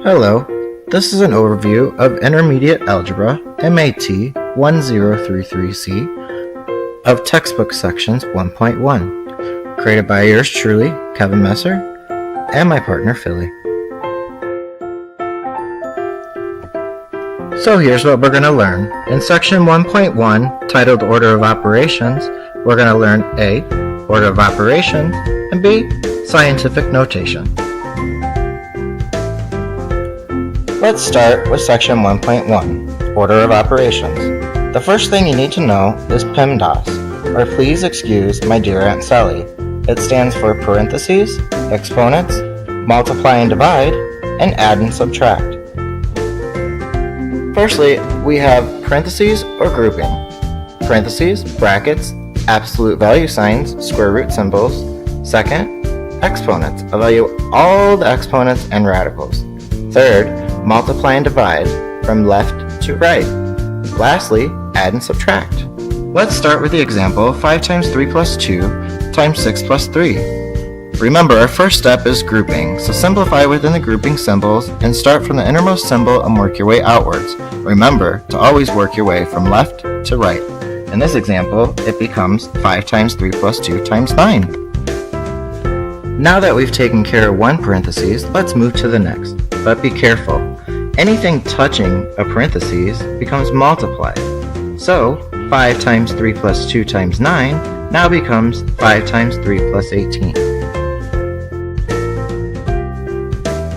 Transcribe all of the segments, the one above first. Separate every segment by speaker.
Speaker 1: Hello, this is an overview of Intermediate Algebra, MAT 1033C, of textbook sections 1.1, created by yours truly, Kevin Messer, and my partner, Philly. So here's what we're going to learn. In section 1.1, titled Order of Operations, we're going to learn A, Order of Operations, and B, Scientific Notation. Let's start with section 1.1, Order of Operations. The first thing you need to know is PEMDAS, or please excuse my dear Aunt Sally. It stands for parentheses, exponents, multiply and divide, and add and subtract. Firstly, we have parentheses or grouping. Parentheses, brackets, absolute value signs, square root symbols. Second, exponents, evaluate all the exponents and radicals. Third, multiply and divide from left to right. Lastly, add and subtract. Let's start with the example 5 times 3 plus 2 times 6 plus 3. Remember, our first step is grouping, so simplify within the grouping symbols and start from the innermost symbol and work your way outwards. Remember to always work your way from left to right. In this example, it becomes 5 times 3 plus 2 times 9. Now that we've taken care of one parenthesis, let's move to the next. But be careful. Anything touching a parenthesis becomes multiplied. So, 5 times 3 plus 2 times 9 now becomes 5 times 3 plus 18.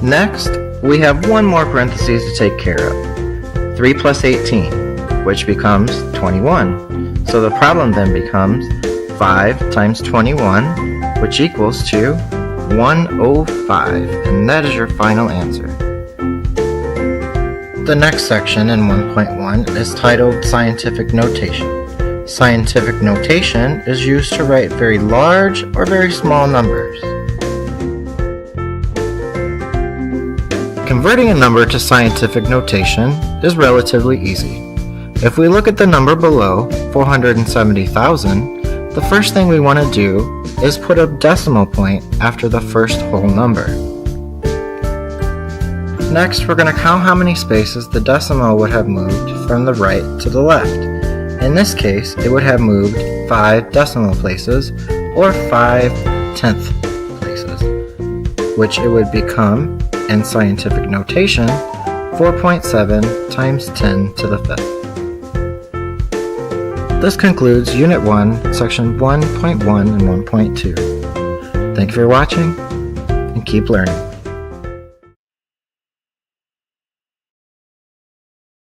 Speaker 1: Next, we have one more parenthesis to take care of. 3 plus 18, which becomes 21. So the problem then becomes 5 times 21, which equals to 105, and that is your final answer. The next section in 1.1 is titled Scientific Notation. Scientific notation is used to write very large or very small numbers. Converting a number to scientific notation is relatively easy. If we look at the number below, 470,000, the first thing we want to do is put a decimal point after the first whole number. Next, we're going to count how many spaces the decimal would have moved from the right to the left. In this case, it would have moved 5 decimal places, or 5 tenth places, which it would become, in scientific notation, 4.7 times 10 to the 5th. This concludes Unit 1, Section 1.1 and 1.2. Thank you for watching, and keep learning.